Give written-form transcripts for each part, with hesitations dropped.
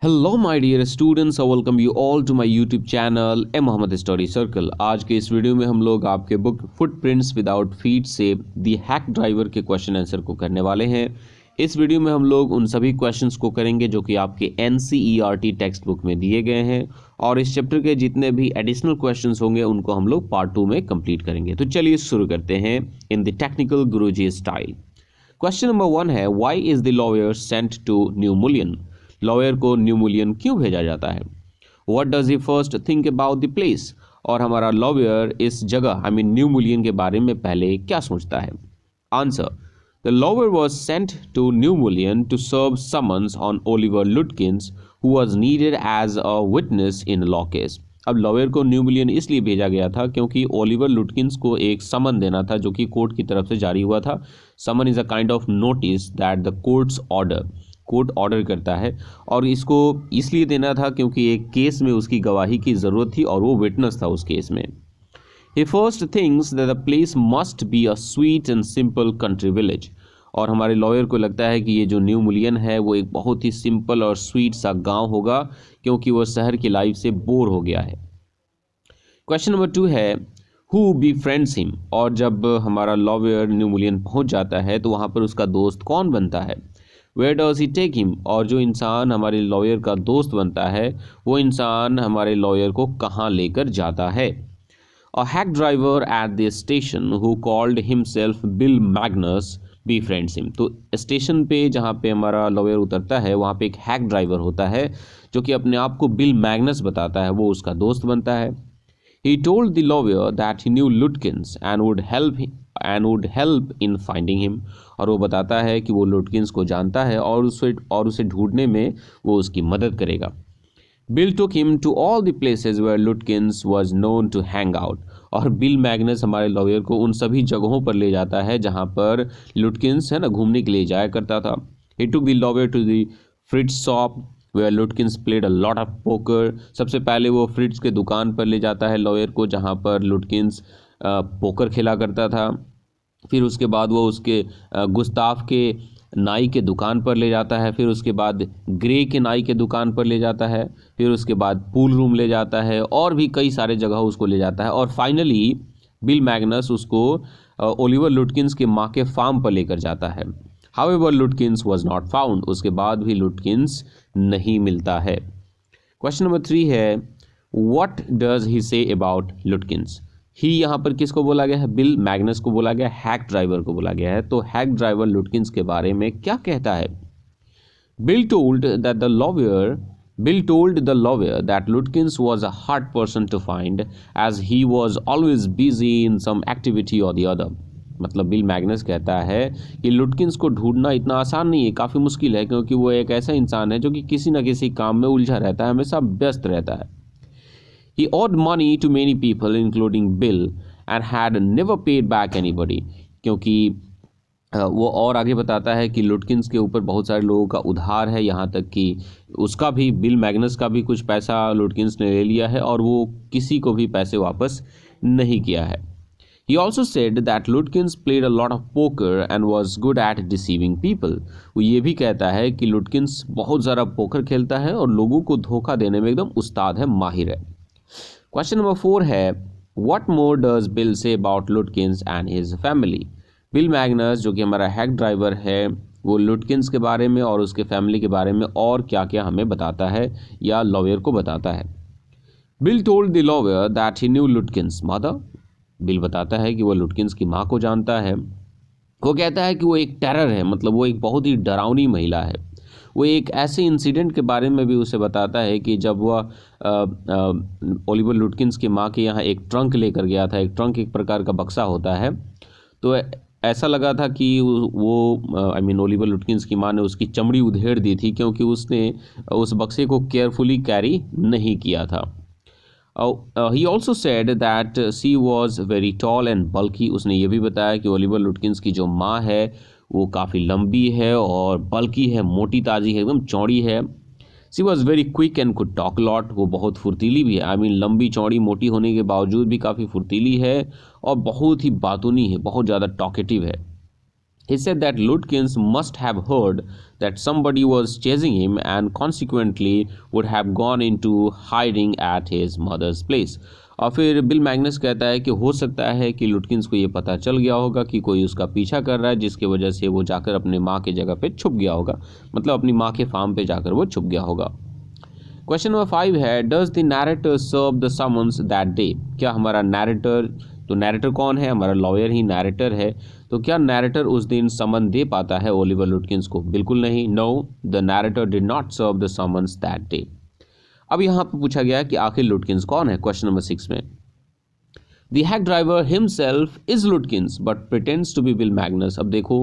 Hello my dear students, I welcome you all to my YouTube channel a Mohammad study circle. आज के इस video में हम लोग आपके बुक फुटप्रिंट्स विदाउट फीट से दी हैक ड्राइवर के क्वेश्चन आंसर को करने वाले हैं। इस वीडियो में हम लोग उन सभी क्वेश्चंस को करेंगे जो कि आपके एनसीईआरटी टेक्स्ट बुक में दिए गए हैं, और इस चैप्टर के जितने भी एडिशनल क्वेश्चंस होंगे उनको हम लोग पार्ट 2 में कंप्लीट करेंगे। तो चलिए शुरू करते हैं in the technical guruji style. Question number 1 है, why is the lawyer sent to New Mullion? Lawyer को न्यू मुलियन क्यों भेजा जाता है? What does he first think about the place? और हमारा लॉयर इस जगह न्यू मुलियन के बारे में पहले क्या सोचता है? Answer, the lawyer was sent to New Mullion to serve summons on Oliver Lutkins who was needed as a witness in law case. अब लॉयर को न्यू मुलियन इसलिए भेजा गया था क्योंकि ओलिवर लुटकिंस को एक समन देना था जो कि कोर्ट की तरफ से जारी हुआ था। Someone is a kind of notice that the court order करता है, और इसको इसलिए देना था क्योंकि एक केस में उसकी गवाही की ज़रूरत थी और वो विटनेस था उस केस में। He first thinks that the place must be a sweet and simple country village। और हमारे लॉयर को लगता है कि ये जो न्यू मुलियन है वो एक बहुत ही सिंपल और स्वीट सा गांव होगा क्योंकि वो शहर की लाइफ से बोर हो गया है। क्वेश्चन नंबर 2 है, हु befriends him? और जब हमारा लॉयर न्यू मुलियन पहुंच जाता है तो वहाँ पर उसका दोस्त कौन बनता है? Where does he take him? और जो इंसान हमारे लॉयर का दोस्त बनता है वो इंसान हमारे लॉयर को कहाँ लेकर जाता है? A hack driver at the station who called himself Bill Magnus befriends him। तो स्टेशन पे जहाँ पे हमारा लॉयर उतरता है वहाँ पे एक हैक ड्राइवर होता है जो कि अपने आप को बिल मैग्नस बताता है, वो उसका दोस्त बनता है। He told the lawyer that he knew Lutkins and would help in finding him। और वो बताता है कि वो लुटकिंस को जानता है और उसे ढूंढने में वो उसकी मदद करेगा। Bill took him to all the places where Lutkins was known to hang out। और बिल मैग्नस हमारे लॉयर को उन सभी जगहों पर ले जाता है जहां पर लुटकिंस है ना घूमने के लिए जाया करता था। He took the lawyer to the Fritz shop where Lutkins played a lot of poker। सबसे पहले वो फ्रिट्स के दुकान पर ले जाता है लॉयर को जहां पर लुटकिंस पोकर खेला करता था। फिर उसके बाद वो उसके गुस्ताफ के नाई के दुकान पर ले जाता है, फिर उसके बाद ग्रे के नाई के दुकान पर ले जाता है, फिर उसके बाद पूल रूम ले जाता है, और भी कई सारे जगह उसको ले जाता है। और फाइनली बिल मैग्नस उसको ओलिवर लुटकिंस के माँ के फार्म पर लेकर जाता है। However लुटकिंस was not found. उसके बाद भी लुटकिंस नहीं मिलता है। क्वेश्चन नंबर 3 है, what does he say about लुटकिंस? ही यहाँ पर किसको बोला गया है? बिल मैग्नस को बोला गया, हैक ड्राइवर को बोला गया है। तो हैक ड्राइवर लुटकिंस के बारे में क्या कहता है? Bill told the lawyer that Lutkins was a hard person to find as he was always busy in some activity और द अदर। मतलब बिल मैग्नस कहता है कि लुटकिंस को ढूंढना इतना आसान नहीं है, काफ़ी मुश्किल है, क्योंकि वो एक ऐसा इंसान है जो कि किसी न किसी काम में उलझा रहता है, हमेशा व्यस्त रहता है। He owed money to many people including Bill and had never paid back anybody। क्योंकि वो और आगे बताता है कि लुटकिंस के ऊपर बहुत सारे लोगों का उधार है, यहाँ तक कि उसका भी, बिल मैग्नस का भी कुछ पैसा लुटकिंस ने ले लिया है और वो किसी को भी पैसे वापस नहीं किया है। He also said that Lutkins played a lot of poker and was good at deceiving people। वो ये भी कहता है कि लुटकिंस बहुत ज़्यादा पोकर खेलता है और लोगों को धोखा देने में एकदम उस्ताद है, माहिर है। क्वेश्चन नंबर 4 है, what more does bill say about लुटकिंस and his family? Bill Magnus जो कि हमारा हैक ड्राइवर है वो लुटकिंस के बारे में और उसके फैमिली के बारे में और क्या क्या हमें बताता है या लॉयर को बताता है? Bill told the lawyer that he new लुटकिंस mother. Bill बताता है कि वो लुटकिंस की माँ को जानता है। वो कहता है कि वो एक टेरर है, मतलब वो एक बहुत ही डरावनी महिला है। वो एक ऐसे इंसिडेंट के बारे में भी उसे बताता है कि जब वह ओलिवर लुटकिंस की माँ के यहाँ एक ट्रंक लेकर गया था। एक ट्रंक एक प्रकार का बक्सा होता है, तो ऐसा लगा था कि वो ओलिवर लुटकिंस की माँ ने उसकी चमड़ी उधेड़ दी थी क्योंकि उसने उस बक्से को केयरफुली कैरी नहीं किया था। He also said that she was very tall and bulky. उसने ये भी बताया कि ओलिवर लुटकिंस की जो माँ है वो काफ़ी लंबी है और बल्की है, मोटी ताजी है, एकदम चौड़ी है। She was very quick and could talk lot. वो बहुत फुर्तीली भी है, लंबी चौड़ी मोटी होने के बावजूद भी काफ़ी फुर्तीली है और बहुत ही बातूनी है, बहुत ज़्यादा टॉकेटिव है। He said that Lutkins must have heard that somebody was chasing him and consequently would have gone into hiding at his mother's place. और फिर बिल मैग्नस कहता है कि हो सकता है कि लुटकिंस को ये पता चल गया होगा कि कोई उसका पीछा कर रहा है, जिसकी वजह से वो जाकर अपने माँ की जगह पे छुप गया होगा, मतलब अपनी माँ के फार्म पे जाकर वो छुप गया होगा। क्वेश्चन नंबर 5 है, does the narrator serve the summons that day? क्या हमारा नैरेटर, तो नैरेटर कौन है? हमारा लॉयर ही नैरेटर है। तो क्या नैरेटर उस दिन समन दे पाता है ओलिवर लुटकिंस को? बिल्कुल नहीं। No, the narrator did not serve the summons that day. अब यहाँ पर पूछा गया कि आखिर लुटकिंस कौन है? क्वेश्चन नंबर 6 में the hack driver himself is Lutkins but pretends to be Bill Magnus. अब देखो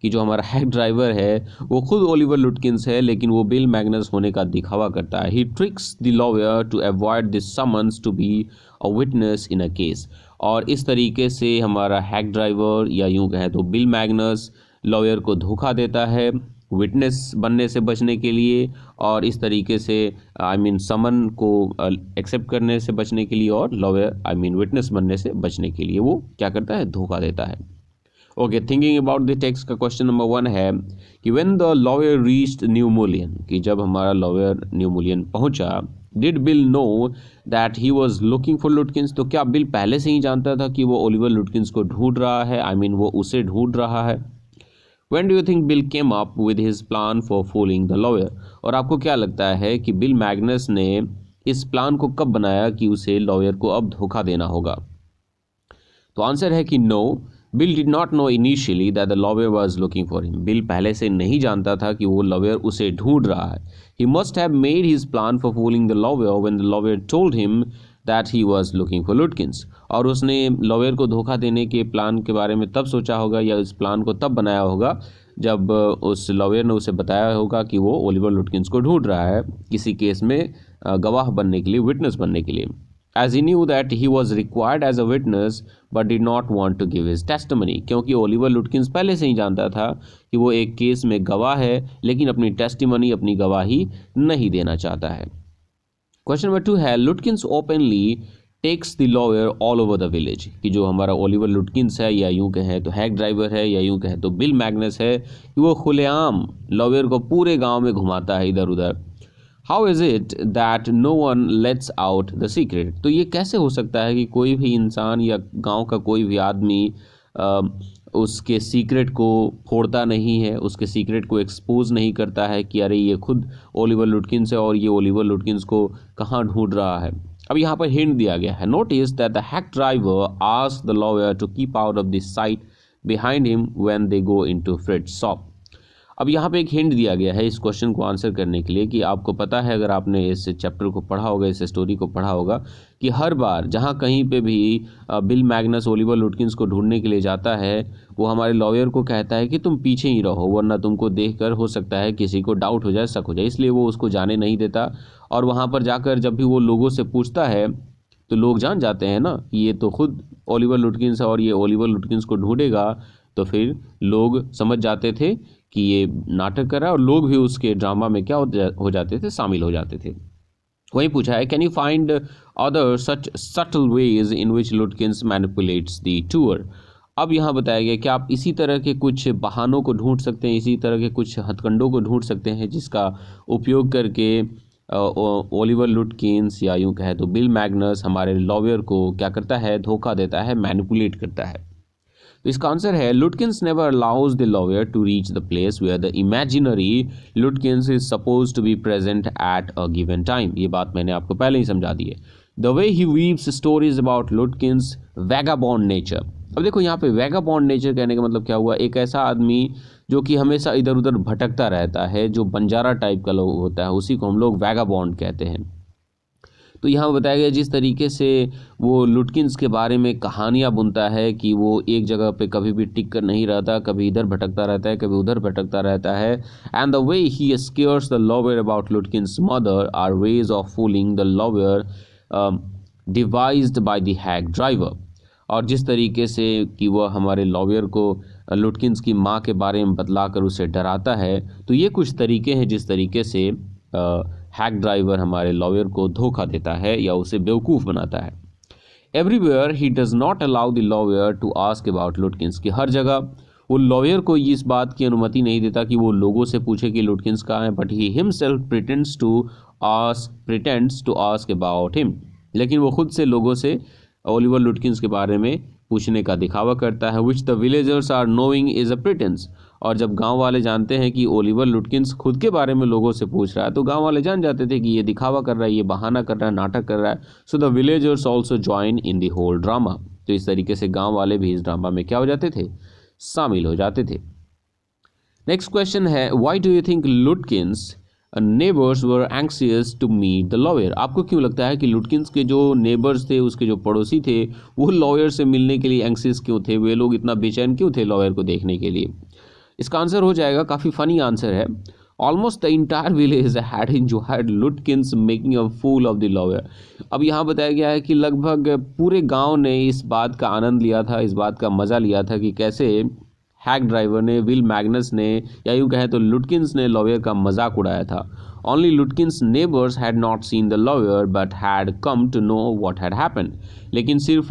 कि जो हमारा हैक ड्राइवर है वो खुद ओलिवर लुटकिंस है, लेकिन वो बिल मैग्नस होने का दिखावा करता है। He tricks the lawyer to avoid this summons to be a witness in a case. और इस तरीके से हमारा हैक ड्राइवर या यूं कहें तो बिल मैग्नस लॉयर को धोखा देता है विटनेस बनने से बचने के लिए, और इस तरीके से समन को एक्सेप्ट करने से बचने के लिए, और लॉयर विटनेस बनने से बचने के लिए वो क्या करता है? धोखा देता है। Okay, thinking about the text का क्वेश्चन नंबर 1 है कि when the lawyer reached new Mullion, कि जब हमारा लॉयर न्यू मूलियन पहुंचा, did Bill know that he was looking for Lutkins? तो क्या बिल पहले से ही जानता था कि वो ओलिवर लुटकिंस को ढूंढ रहा है? वो उसे ढूंढ रहा है। When do you think Bill came up with his plan for fooling the lawyer? और आपको क्या लगता है कि बिल मैग्नस ने इस प्लान को कब बनाया कि उसे लॉयर को अब धोखा देना होगा? तो आंसर है कि no, Bill did not know initially that the lawyer was looking for him. Bill पहले से नहीं जानता था कि वो लॉयर उसे ढूंढ रहा है। He must have made his plan for fooling the lawyer when the lawyer told him that he was looking for लुटकिंस। और उसने लॉयर को धोखा देने के प्लान के बारे में तब सोचा होगा, या इस प्लान को तब बनाया होगा जब उस लॉयर ने उसे बताया होगा कि वो ओलिवर लुटकिंस को ढूंढ रहा है किसी केस में गवाह बनने के लिए, विटनेस बनने के लिए। As he knew that he was required as a witness but did not want to give his testimony, क्योंकि ओलिवर लुटकिंस पहले से ही जानता था कि वो एक केस में गवाह है, लेकिन अपनी टेस्टिमनी, अपनी गवाही नहीं देना चाहता है। क्वेश्चन नंबर 2 है, Lutkins openly takes the lawyer all over the village, कि जो हमारा ओलिवर लुटकिंस है, या यूं कहें तो हैक ड्राइवर है, या यूं कहें तो बिल मैग्नस है, कि वो खुलेआम लॉयर को पूरे गांव में घुमाता है इधर उधर। How is it that no one lets out the secret? तो ये कैसे हो सकता है कि कोई भी इंसान या गांव का कोई भी आदमी उसके सीक्रेट को फोड़ता नहीं है, उसके सीक्रेट को एक्सपोज नहीं करता है कि अरे ये खुद ओलिवर लुटकिंस है और ये ओलिवर लुटकिंस को कहाँ ढूंढ रहा है। अब यहाँ पर हिंट दिया गया है, notice that the hack driver asked the lawyer to keep out of the sight behind him when they go into Fred's shop. अब यहाँ पे एक हिंट दिया गया है इस क्वेश्चन को आंसर करने के लिए, कि आपको पता है, अगर आपने इस चैप्टर को पढ़ा होगा, इस स्टोरी को पढ़ा होगा, कि हर बार जहाँ कहीं पे भी बिल मैग्नस ओलिवर लुटकिंस को ढूंढने के लिए जाता है, वो हमारे लॉयर को कहता है कि तुम पीछे ही रहो, वरना तुमको देखकर हो सकता है किसी को डाउट हो जाए, शक हो जाए, इसलिए वो उसको जाने नहीं देता। और वहाँ पर जाकर जब भी वो लोगों से पूछता है तो लोग जान जाते हैं ना कि ये तो खुद ओलिवर लुटकिंस है और ये ओलिवर लुटकिंस को ढूंढेगा, तो फिर लोग समझ जाते थे कि ये नाटक कर रहा है, और लोग भी उसके ड्रामा में क्या हो जाते थे, शामिल हो जाते थे। वहीं पूछा है, can you find other such subtle ways in which लुटकिंस manipulates the tour? अब यहाँ बताया गया कि आप इसी तरह के कुछ बहानों को ढूंढ सकते हैं, इसी तरह के कुछ हथकंडों को ढूंढ सकते हैं जिसका उपयोग करके ओलिवर लुटकिंस, या यूं कहे तो बिल मैग्नस, हमारे लॉयर को क्या करता है? धोखा देता है, मैनिपुलेट करता है। तो इसका आंसर है, Lutkins never allows the lawyer to reach the place where the imaginary Lutkins is suppose to be present at a given time. ये बात मैंने आपको पहले ही समझा दी है। The way he weaves stories about Lutkins vagabond nature. अब देखो यहाँ पे वैगाबॉन्ड नेचर कहने का मतलब क्या हुआ? एक ऐसा आदमी जो कि हमेशा इधर उधर भटकता रहता है, जो बंजारा टाइप का लोग होता है, उसी को हम लोग वैगाबॉन्ड कहते हैं। तो यहाँ बताया गया जिस तरीके से वो लुटकिंस के बारे में कहानियाँ बुनता है कि वो एक जगह पे कभी भी टिक कर नहीं रहता, कभी इधर भटकता रहता है, कभी उधर भटकता रहता है। And the way he scares the lawyer about Lutkins mother are ways of fooling the lawyer devised by the hack driver. और जिस तरीके से कि वह हमारे लॉयर को लुटकिंस की माँ के बारे में बतलाकर उसे डराता है, तो ये कुछ तरीके हैं जिस तरीके से हैक ड्राइवर हमारे लॉयर को धोखा देता है या उसे बेवकूफ़ बनाता है। Everywhere he does not allow the lawyer to ask about Lutkins, की हर जगह वो लॉयर को इस बात की अनुमति नहीं देता कि वो लोगों से पूछे कि लुटकिंस कहाँ है, but he himself pretends to ask about him. लेकिन वो खुद से लोगों से ओलिवर लुटकिंस के बारे में पूछने का दिखावा करता है, which the villagers are knowing is a pretence. और जब गांव वाले जानते हैं कि ओलिवर लुटकिंस खुद के बारे में लोगों से पूछ रहा है, तो गांव वाले जान जाते थे कि ये दिखावा कर रहा है, ये बहाना कर रहा है, नाटक कर रहा है। So the villagers also join in the whole drama. तो इस तरीके से गांव वाले भी इस ड्रामा में क्या हो जाते थे, शामिल हो जाते थे। नेक्स्ट क्वेश्चन है, why do you think Lutkins neighbours were anxious to meet the lawyer. आपको क्यों लगता है कि लुटकिंस के जो नेबर्स थे, उसके जो पड़ोसी थे, वो लॉयर से मिलने के लिए एंक्सियस क्यों थे, वे लोग इतना बेचैन क्यों थे लॉयर को देखने के लिए। इसका आंसर हो जाएगा, काफ़ी फनी आंसर है, almost the entire village had enjoyed Lutkins making a fool of the lawyer. अब यहाँ बताया गया है कि लगभग पूरे गांव ने इस बात का आनंद लिया था, इस बात का मज़ा लिया था कि कैसे हैक ड्राइवर ने, विल मैग्नस ने, या यूँ कहें तो लुटकिंस ने लॉयर का मजाक उड़ाया था। Only Lutkins neighbours had not seen the lawyer but had come to know what had happened. लेकिन सिर्फ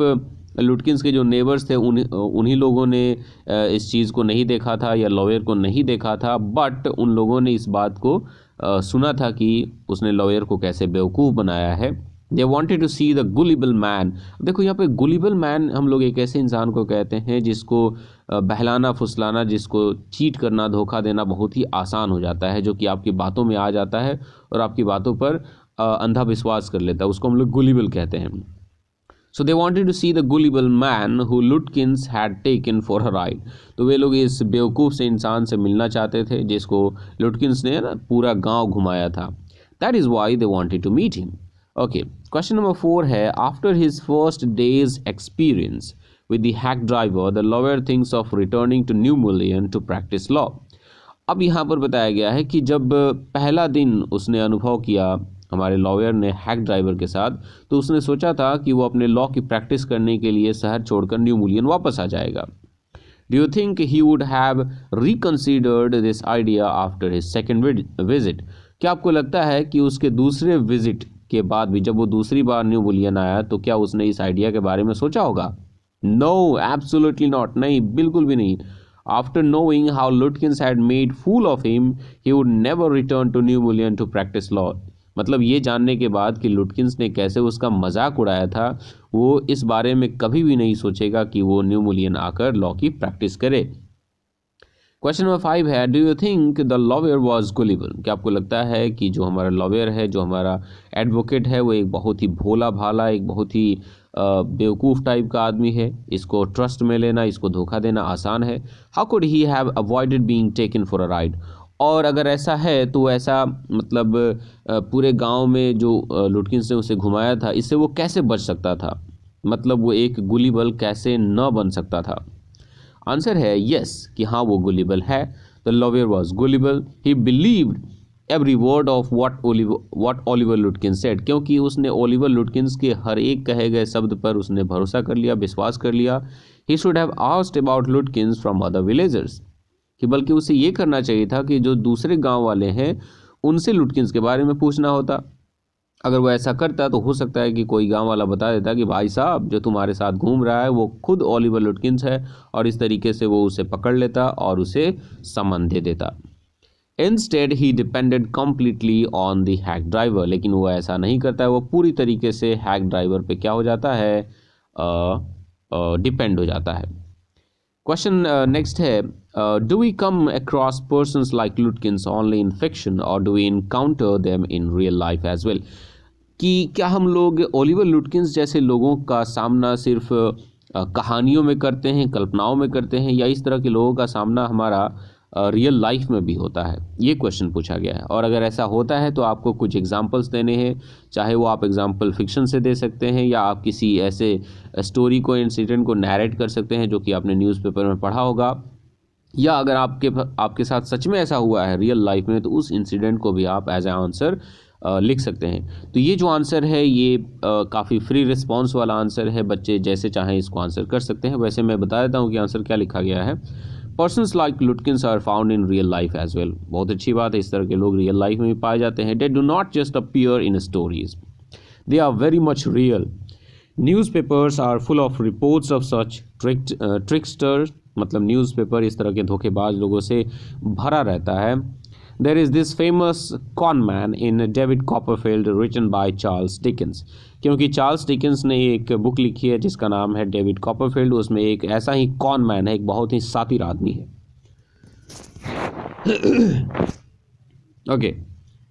लुटकिंस के जो नेबर्स थे उन्हीं लोगों ने इस चीज़ को नहीं देखा था या लॉयर को नहीं देखा था, बट उन लोगों ने इस बात को सुना था कि उसने लॉयर को कैसे बेवकूफ़ बनाया है। They wanted to see the gullible man. देखो यहाँ पे गुलिबल मैन हम लोग एक ऐसे इंसान को कहते हैं जिसको बहलाना फुसलाना, जिसको चीट करना, धोखा देना बहुत ही आसान हो जाता है, जो कि आपकी बातों में आ जाता है और आपकी बातों पर अंधा विश्वास कर लेता है, उसको हम लोग गुलिबल कहते हैं। So they wanted to see the gullible man who Lutkins had taken for a ride. तो वे लोग इस बेवकूफ़ से इंसान से मिलना चाहते थे जिसको लुटकिंस ने ना पूरा गाँव घुमाया था। That is why they wanted to meet him. Okay, question number 4 है, after his first day's experience with the hack driver, the lawyer thinks of returning to New Mullion to practice law. अब यहाँ पर बताया गया है कि जब पहला दिन उसने अनुभव किया हमारे लॉयर ने हैक ड्राइवर के साथ, तो उसने सोचा था कि वो अपने लॉ की प्रैक्टिस करने के लिए शहर छोड़कर न्यू मुलियन वापस आ जाएगा। Do you think he would have reconsidered this idea after his second visit? क्या आपको लगता है कि उसके दूसरे विजिट के बाद भी, जब वो दूसरी बार न्यू मुलियन आया, तो क्या उसने इस आइडिया के बारे में सोचा होगा? No, absolutely not. नहीं, बिल्कुल भी नहीं. After knowing how Lutkins had made fool of him, he would never return to New Mullion to practice law. मतलब ये जानने के बाद कि लुटकिंस ने कैसे उसका मजाक उड़ाया था, वो इस बारे में कभी भी नहीं सोचेगा कि वो न्यू मुलियन आकर लॉ की प्रैक्टिस करे। क्वेश्चन नंबर 5 है, do you think the lawyer was गुलिबल? क्या आपको लगता है कि जो हमारा लॉयर है, जो हमारा एडवोकेट है, वो एक बहुत ही भोला भाला, एक बहुत ही बेवकूफ़ टाइप का आदमी है, इसको ट्रस्ट में लेना, इसको धोखा देना आसान है। How could he have avoided being taken for a ride? और अगर ऐसा है तो ऐसा मतलब पूरे गांव में जो लुटकिंस ने उसे घुमाया था, इससे वो कैसे बच सकता था? मतलब वो एक गुलिबल कैसे न बन सकता था? आंसर है यस, कि हाँ वो गुलिबल है। The lawyer was गुलिबल, he believed every word of what Oliver लुटकिंस said, क्योंकि उसने ओलिवर लुटकिंस के हर एक कहे गए शब्द पर उसने भरोसा कर लिया, विश्वास कर लिया। He should have asked about लुटकिंस from other villagers, कि बल्कि उसे ये करना चाहिए था कि जो दूसरे गांव वाले हैं उनसे लुटकिंस के बारे में पूछना होता। अगर वो ऐसा करता तो हो सकता है कि कोई गांव वाला बता देता कि भाई साहब जो तुम्हारे साथ घूम रहा है वो खुद ओलिवर लुटकिंस है, और इस तरीके से वो उसे पकड़ लेता और उसे समन दे देता। Instead he depended completely on the hack driver, लेकिन वो ऐसा नहीं करता है, वो पूरी तरीके से हैक ड्राइवर पे क्या हो जाता है, डिपेंड हो जाता है। क्वेश्चन नेक्स्ट है, do we come across persons like Lutkins only in fiction or do we encounter them in real life as well? कि क्या हम लोग ओलिवर लुटकिंस जैसे लोगों का सामना सिर्फ कहानियों में करते हैं, कल्पनाओं में करते हैं, या इस तरह के लोगों का सामना हमारा रियल लाइफ में भी होता है? ये क्वेश्चन पूछा गया है। और अगर ऐसा होता है तो आपको कुछ एग्जांपल्स देने हैं, चाहे वो आप एग्जांपल फिक्शन से दे सकते हैं या आप किसी ऐसे स्टोरी को, इंसिडेंट को नैरेट कर सकते हैं जो कि आपने न्यूज़पेपर में पढ़ा होगा, या अगर आपके साथ सच में ऐसा हुआ है रियल लाइफ में, तो उस इंसिडेंट को भी आप एज ए आंसर लिख सकते हैं। तो ये जो आंसर है ये काफ़ी फ्री रिस्पॉन्स वाला आंसर है, बच्चे जैसे चाहें इसको आंसर कर सकते हैं। वैसे मैं बता देता हूँ कि आंसर क्या लिखा गया है। Persons like Lutkins are found in real life as well. बहुत अच्छी बात है, इस तरह के लोग रियल लाइफ में भी पाए जाते हैं। They do not just appear in stories, they are very much real. Newspapers are full of reports of such tricksters, मतलब न्यूज़पेपर इस तरह के धोखेबाज लोगों से भरा रहता है। There is this famous con man in David Copperfield written by Charles Dickens, क्योंकि चार्ल्स डिकेंस ने एक बुक लिखी है जिसका नाम है डेविड कॉपरफील्ड। उसमें एक ऐसा ही कॉन मैन है, एक बहुत ही शातिर आदमी है। Okay,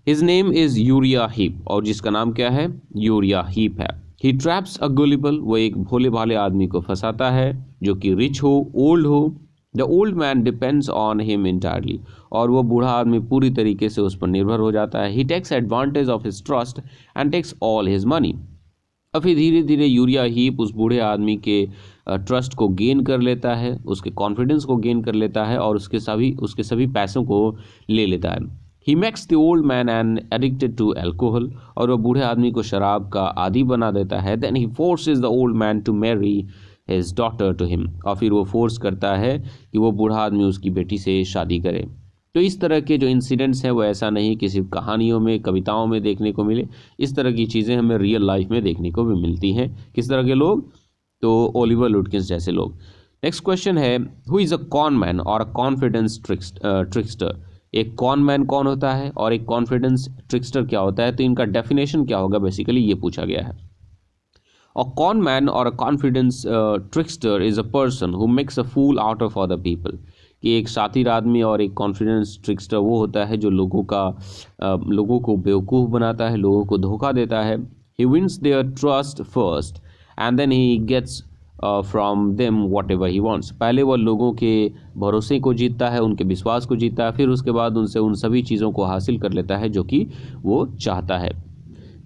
his name is urea heap, और जिसका नाम क्या है, यूरिया हीप है। ही ट्रैप्स अ गुलिबल, वो एक भोले भाले आदमी को फंसाता है जो कि रिच हो, ओल्ड हो। The old man depends on him entirely, और वो बूढ़ा आदमी पूरी तरीके से उस पर निर्भर हो जाता है। He takes advantage of his trust and takes all his money. और फिर धीरे धीरे यूरिया हीप उस बूढ़े आदमी के ट्रस्ट को गेन कर लेता है, उसके कॉन्फिडेंस को गेन कर लेता है, और उसके सभी पैसों को ले लेता है। He makes the old man and addicted to alcohol, और वह बूढ़े आदमी को शराब का आदी बना देता है। Then he forces the old man to marry his daughter to him, और फिर वो फोर्स करता है कि वो बूढ़ा आदमी उसकी बेटी से शादी करे। तो इस तरह के जो इंसिडेंट्स हैं वो ऐसा नहीं कि सिर्फ कहानियों में, कविताओं में देखने को मिले, इस तरह की चीज़ें हमें रियल लाइफ में देखने को भी मिलती हैं। किस तरह के लोग, तो ओलिवर लुटकिंस जैसे लोग। नेक्स्ट क्वेश्चन है, who is a con man और अ कॉन्फिडेंस ट्रिक्स्टर। एक कॉन मैन कौन होता है और एक कॉन्फिडेंस ट्रिक्स्टर क्या होता है, तो इनका डेफिनेशन क्या होगा, बेसिकली ये पूछा गया है। A con man or a confidence trickster is a person who makes a fool out of other people। कि एक शातिर आदमी और एक कॉन्फिडेंस ट्रिक्स्टर वो होता है जो लोगों को बेवकूफ़ बनाता है, लोगों को धोखा देता है। He wins their trust first and then he gets from them whatever he wants। पहले वो लोगों के भरोसे को जीतता है, उनके विश्वास को जीतता है, फिर उसके बाद उनसे उन सभी चीज़ों को हासिल कर लेता है जो कि वो चाहता है।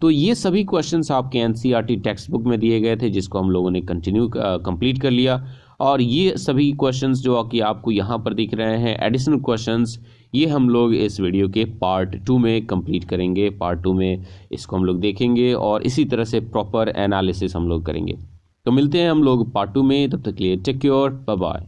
तो ये सभी क्वेश्चंस आपके एनसीईआरटी टेक्स्ट बुक में दिए गए थे, जिसको हम लोगों ने कंप्लीट कर लिया। और ये सभी क्वेश्चंस जो कि आपको यहाँ पर दिख रहे हैं, एडिशनल क्वेश्चंस, ये हम लोग इस वीडियो के पार्ट 2 में कंप्लीट करेंगे। पार्ट 2 में इसको हम लोग देखेंगे और इसी तरह से प्रॉपर एनालिसिस हम लोग करेंगे। तो मिलते हैं हम लोग पार्ट 2 में, तब तक के लिए टेक केयर, बाय बाय।